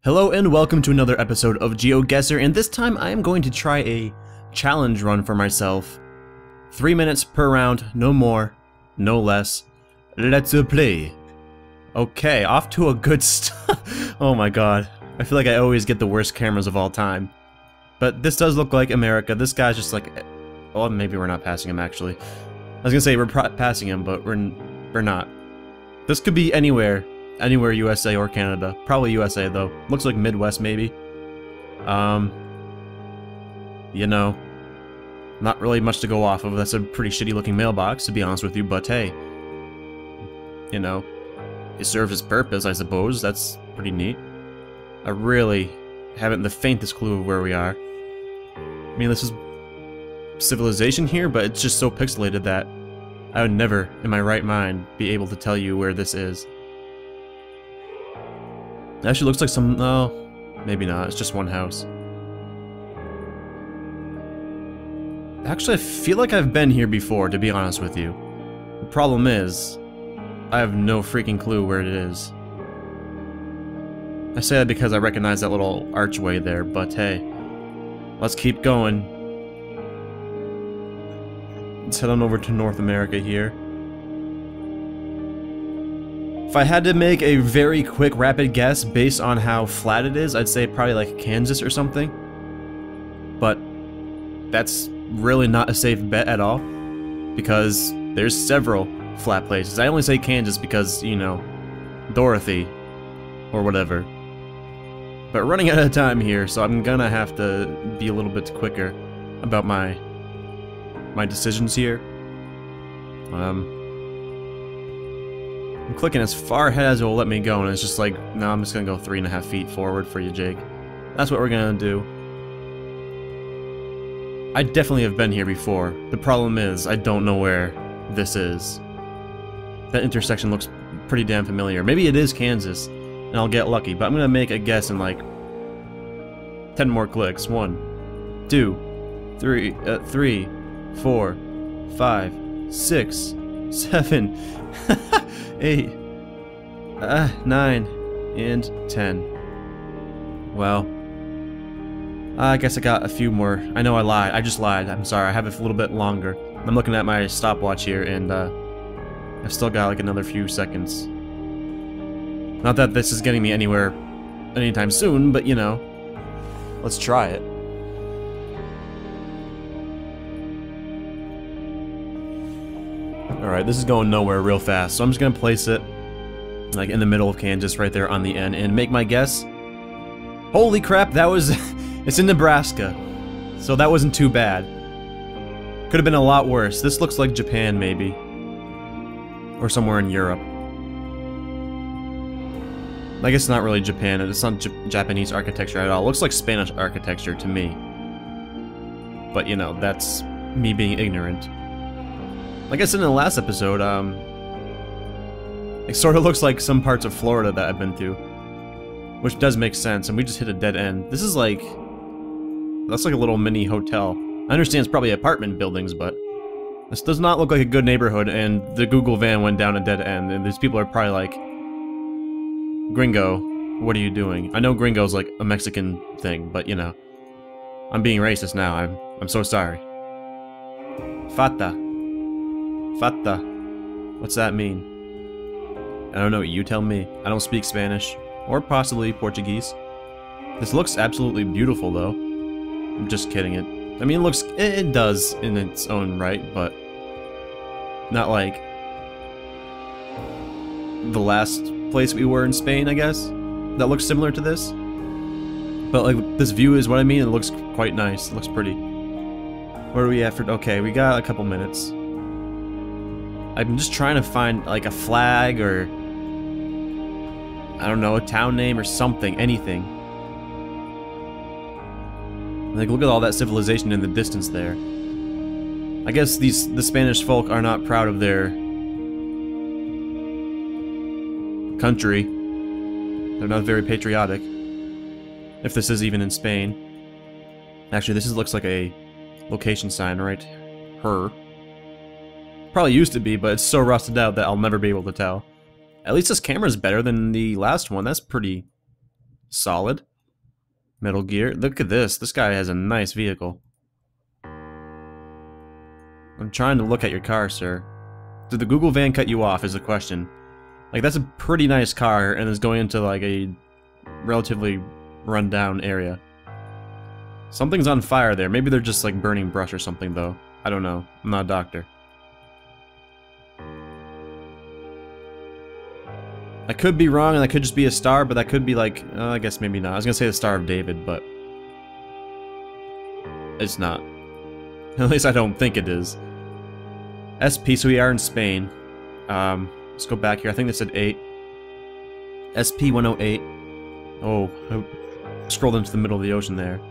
Hello and welcome to another episode of GeoGuessr, and this time I am going to try a challenge run for myself. 3 minutes per round, no more, no less. Let's play. Okay, off to a good start. Oh my god, I feel like I always get the worst cameras of all time. But this does look like America. This guy's just like... well, maybe we're not passing him actually. I was gonna say we're passing him, but we're not. This could be anywhere. Anywhere USA or Canada. Probably USA though. Looks like Midwest maybe. You know, not really much to go off of. That's a pretty shitty looking mailbox to be honest with you, but hey. You know, it serves its purpose, I suppose. That's pretty neat. I really haven't the faintest clue of where we are. I mean, this is civilization here, but it's just so pixelated that I would never, in my right mind, be able to tell you where this is. It actually looks like some... oh, maybe not. It's just one house. Actually, I feel like I've been here before, to be honest with you. The problem is, I have no freaking clue where it is. I say that because I recognize that little archway there, but hey. Let's keep going. Let's head on over to North America here. If I had to make a very quick, rapid guess based on how flat it is, I'd say probably like Kansas or something. But that's really not a safe bet at all, because there's several flat places. I only say Kansas because, you know, Dorothy or whatever. But running out of time here, so I'm gonna have to be a little bit quicker about my decisions here. I'm clicking as far ahead as it will let me go, and it's just like, no, I'm just gonna go 3.5 feet forward for you, Jake. That's what we're gonna do. I definitely have been here before. The problem is, I don't know where this is. That intersection looks pretty damn familiar. Maybe it is Kansas, and I'll get lucky, but I'm gonna make a guess in like 10 more clicks. 1, 2, 3, 4, 5, 6, 7, 8, 9, and 10. Well, I guess I got a few more. I know I lied. I just lied. I'm sorry. I have a little bit longer. I'm looking at my stopwatch here, and I've still got like another few seconds. Not that this is getting me anywhere anytime soon, but you know, let's try it. Alright, this is going nowhere real fast, so I'm just gonna place it like in the middle of Kansas, right there on the end, and make my guess. Holy crap, that was... it's in Nebraska, so that wasn't too bad. Could have been a lot worse. This looks like Japan, maybe. Or somewhere in Europe. I guess not really Japan, it's not Japanese architecture at all. It looks like Spanish architecture to me. But, you know, that's me being ignorant. Like I said in the last episode, it sort of looks like some parts of Florida that I've been to. Which does make sense, and we just hit a dead end. This is like... that's like a little mini hotel. I understand it's probably apartment buildings, but... this does not look like a good neighborhood, and the Google van went down a dead end, and these people are probably like... Gringo, what are you doing? I know gringo's like a Mexican thing, but you know... I'm being racist now, I'm so sorry. Fata. Fata. What's that mean? I don't know, you tell me. I don't speak Spanish. Or possibly Portuguese. This looks absolutely beautiful though. I'm just kidding it. I mean, it does in its own right, but... not like... the last place we were in Spain, I guess? That looks similar to this? But like, this view is what I mean, it looks quite nice. It looks pretty. Where are we at for... okay, we got a couple minutes. I'm just trying to find, like, a flag, or... I don't know, a town name or something, anything. Like, look at all that civilization in the distance there. I guess the Spanish folk are not proud of their... country. They're not very patriotic. If this is even in Spain. Actually, this looks like a location sign right here. Probably used to be, but it's so rusted out that I'll never be able to tell. At least this camera's better than the last one. That's pretty solid. Metal Gear. Look at this. This guy has a nice vehicle. I'm trying to look at your car, sir. Did the Google van cut you off is the question. Like, that's a pretty nice car, and it's going into, like, a relatively run-down area. Something's on fire there. Maybe they're just, like, burning brush or something, though. I don't know. I'm not a doctor. I could be wrong, and that could just be a star, but that could be, like... I guess maybe not. I was gonna say the Star of David, but... it's not. At least I don't think it is. SP, so we are in Spain. Let's go back here. I think they said 8. SP-108. Oh, I scrolled into the middle of the ocean there.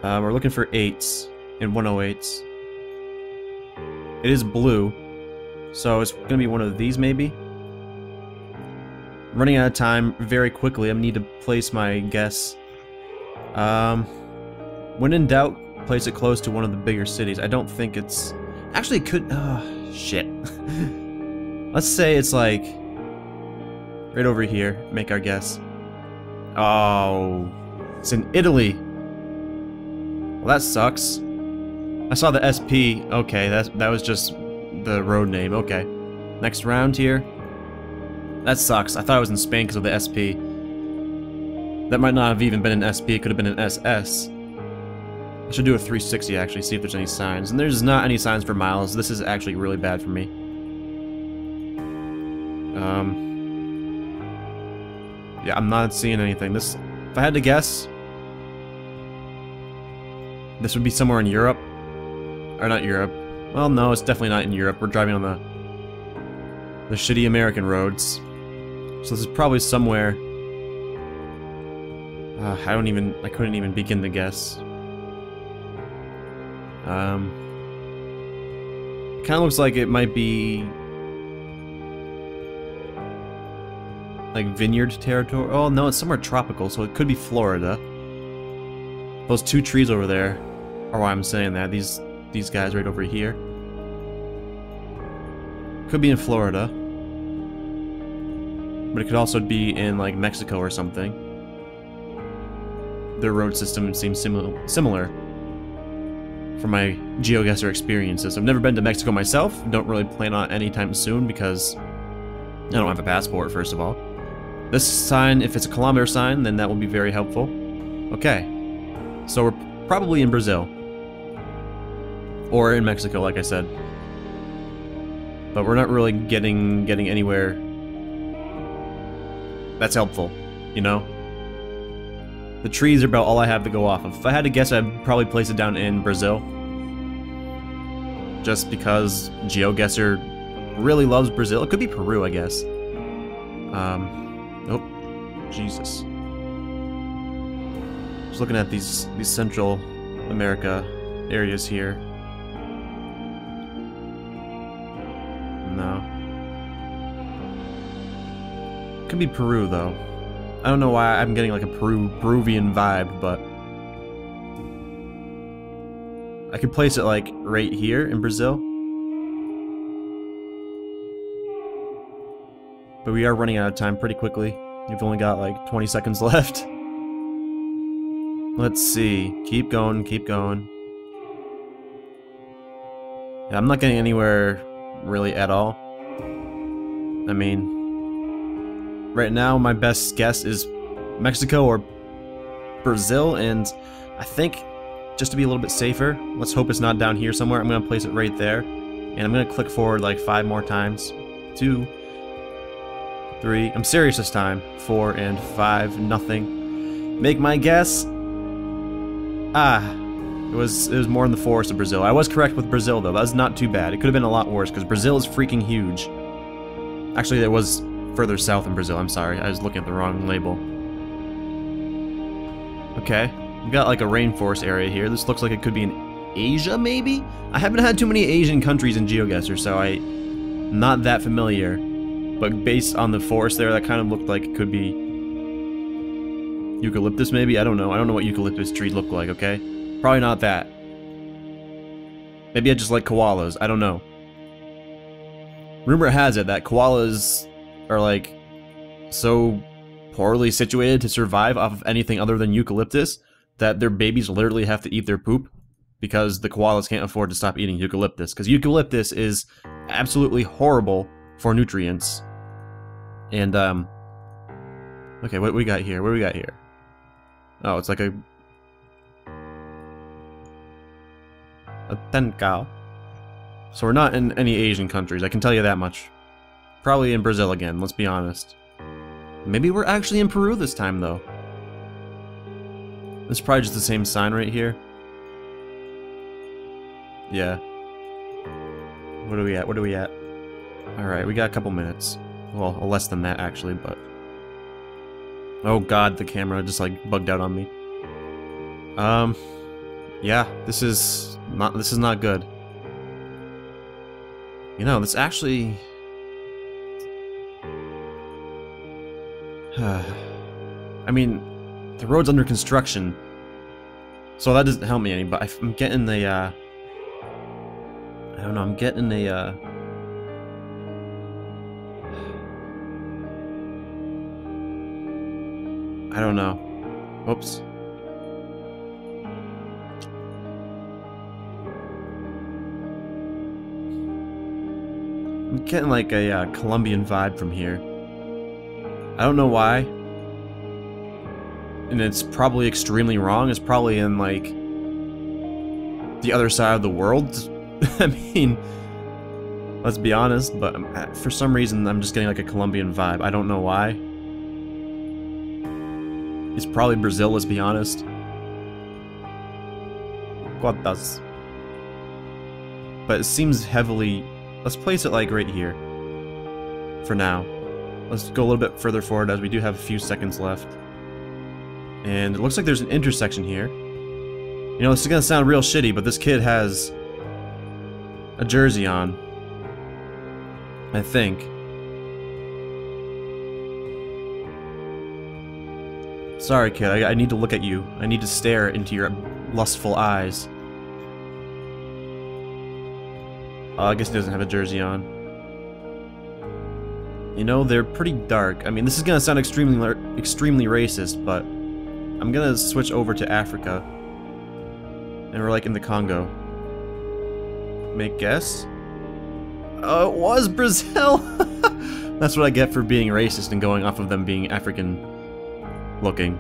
We're looking for 8s and 108s. It is blue, so it's gonna be one of these maybe. Running out of time very quickly. I need to place my guess. When in doubt, place it close to one of the bigger cities. I don't think it's... Actually, it could... Oh, shit. Let's say it's like... right over here. Make our guess. Oh... It's in Italy. Well, that sucks. I saw the SP. Okay, that was just the road name. Okay. Next round here. That sucks. I thought it was in Spain because of the SP. That might not have even been an SP. It could have been an SS. I should do a 360 actually, see if there's any signs. And there's not any signs for miles. This is actually really bad for me. Yeah, I'm not seeing anything. This, if I had to guess, this would be somewhere in Europe. Or not Europe. Well, no, it's definitely not in Europe. We're driving on the shitty American roads. So this is probably somewhere... I couldn't even begin to guess. It kind of looks like it might be... like vineyard territory. Oh no, it's somewhere tropical, so it could be Florida. Those two trees over there are why I'm saying that. These guys right over here. Could be in Florida. But it could also be in, like, Mexico or something. Their road system seems similar from my GeoGuessr experiences. I've never been to Mexico myself. Don't really plan on anytime soon because I don't have a passport, first of all. This sign, if it's a kilometer sign, then that will be very helpful. Okay. So we're probably in Brazil. Or in Mexico, like I said. But we're not really getting anywhere that's helpful, you know? The trees are about all I have to go off of. If I had to guess, I'd probably place it down in Brazil. Just because GeoGuessr really loves Brazil. It could be Peru, I guess. Oh, Jesus. Just looking at these Central America areas here. No. Could be Peru, though. I don't know why I'm getting like a Peruvian vibe, but I could place it like right here in Brazil. But we are running out of time pretty quickly. We've only got like 20 seconds left. Let's see. Keep going, keep going. Yeah, I'm not getting anywhere really at all. I mean, right now my best guess is Mexico or Brazil, and I think just to be a little bit safer, let's hope it's not down here somewhere. I'm gonna place it right there, and I'm gonna click forward like 5 more times. 2, 3, I'm serious this time. 4 and 5, nothing. Make my guess. It was more in the forest of Brazil. I was correct with Brazil though. That was not too bad. It could have been a lot worse because Brazil is freaking huge. Actually, it was further south in Brazil. I'm sorry. I was looking at the wrong label. Okay. We got like a rainforest area here. This looks like it could be in Asia, maybe? I haven't had too many Asian countries in GeoGuessr, so I'm not that familiar. But based on the forest there, that kind of looked like it could be eucalyptus, maybe? I don't know. I don't know what eucalyptus trees look like, okay? Probably not that. Maybe I just like koalas, I don't know. Rumor has it that koalas are like so poorly situated to survive off of anything other than eucalyptus that their babies literally have to eat their poop because the koalas can't afford to stop eating eucalyptus, because eucalyptus is absolutely horrible for nutrients. And okay, what do we got here? What do we got here? Oh, it's like a tenkao. So we're not in any Asian countries, I can tell you that much. Probably in Brazil again, let's be honest. Maybe we're actually in Peru this time, though. It's probably just the same sign right here. Yeah. What are we at? What are we at? Alright, we got a couple minutes. Well, less than that, actually, but... Oh god, the camera just, like, bugged out on me. Yeah, this is not good. You know, this actually... I mean, the road's under construction, so that doesn't help me any, but I'm getting the, I don't know, I'm getting a, I don't know. Oops. I'm getting like a Colombian vibe from here. I don't know why. And it's probably extremely wrong. It's probably in like the other side of the world. I mean, let's be honest, but for some reason I'm just getting like a Colombian vibe. I don't know why. It's probably Brazil, let's be honest. Quantas. But it seems heavily... Let's place it like right here. For now. Let's go a little bit further forward as we do have a few seconds left. And it looks like there's an intersection here. You know, this is gonna sound real shitty, but this kid has a jersey on. I think. Sorry, kid, I need to look at you. I need to stare into your lustful eyes. I guess he doesn't have a jersey on. You know, they're pretty dark. I mean, this is gonna sound extremely racist, but I'm gonna switch over to Africa. And we're like in the Congo. Make guess? Oh, it was Brazil! That's what I get for being racist and going off of them being African looking.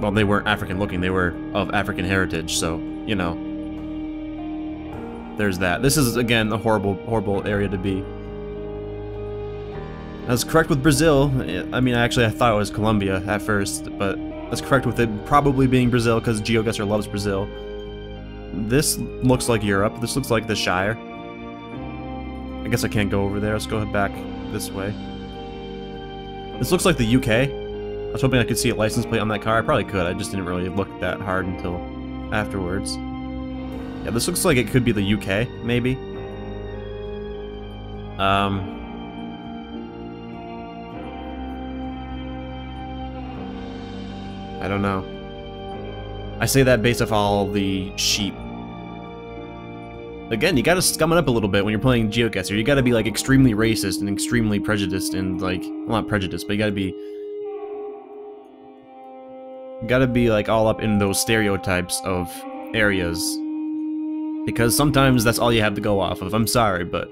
Well, they weren't African looking, they were of African heritage, so, you know. There's that. This is, again, a horrible, horrible area to be. I was correct with Brazil. I mean, actually, I thought it was Colombia at first, but that's correct with it probably being Brazil because GeoGuessr loves Brazil. This looks like Europe. This looks like the Shire. I guess I can't go over there. Let's go back this way. This looks like the UK. I was hoping I could see a license plate on that car. I probably could. I just didn't really look that hard until afterwards. Yeah, this looks like it could be the UK, maybe. I don't know. I say that based off all the sheep. Again, you gotta scum it up a little bit when you're playing GeoGuessr. You gotta be like extremely racist and extremely prejudiced and like, well, not prejudiced, but you gotta be like all up in those stereotypes of areas. Because sometimes that's all you have to go off of. I'm sorry, but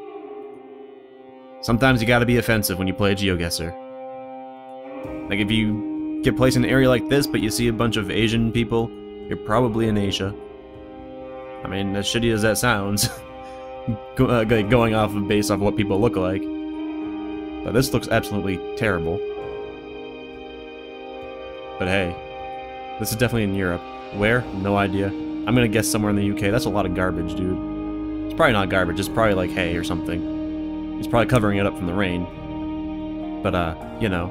sometimes you gotta be offensive when you play a GeoGuessr. Like if you get placed in an area like this, but you see a bunch of Asian people, you're probably in Asia. I mean, as shitty as that sounds, going off of based off what people look like. But this looks absolutely terrible. But hey, this is definitely in Europe. Where? No idea. I'm gonna guess somewhere in the UK. That's a lot of garbage, dude. It's probably not garbage, it's probably like hay or something. He's probably covering it up from the rain. But, you know.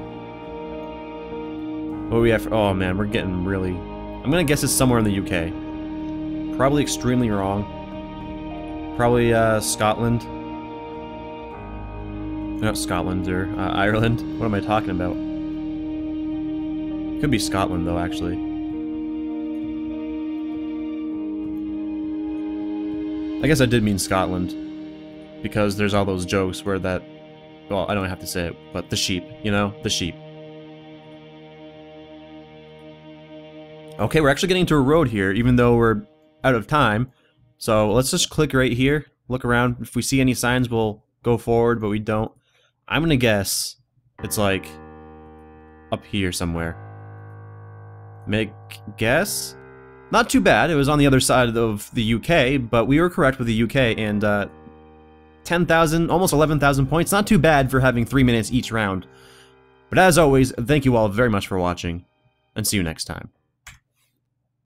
What do we have for, oh man, we're getting really... I'm gonna guess it's somewhere in the UK. Probably extremely wrong. Probably, Scotland. Not Scotland, or, Ireland. What am I talking about? Could be Scotland, though, actually. I guess I did mean Scotland, because there's all those jokes where that... Well, I don't have to say it, but the sheep, you know? The sheep. Okay, we're actually getting to a road here, even though we're out of time. So let's just click right here, look around. If we see any signs, we'll go forward, but we don't. I'm gonna guess it's like up here somewhere. Make guess? Not too bad. It was on the other side of the UK, but we were correct with the UK, and 10,000, almost 11,000 points. Not too bad for having 3 minutes each round. But as always, thank you all very much for watching, and see you next time.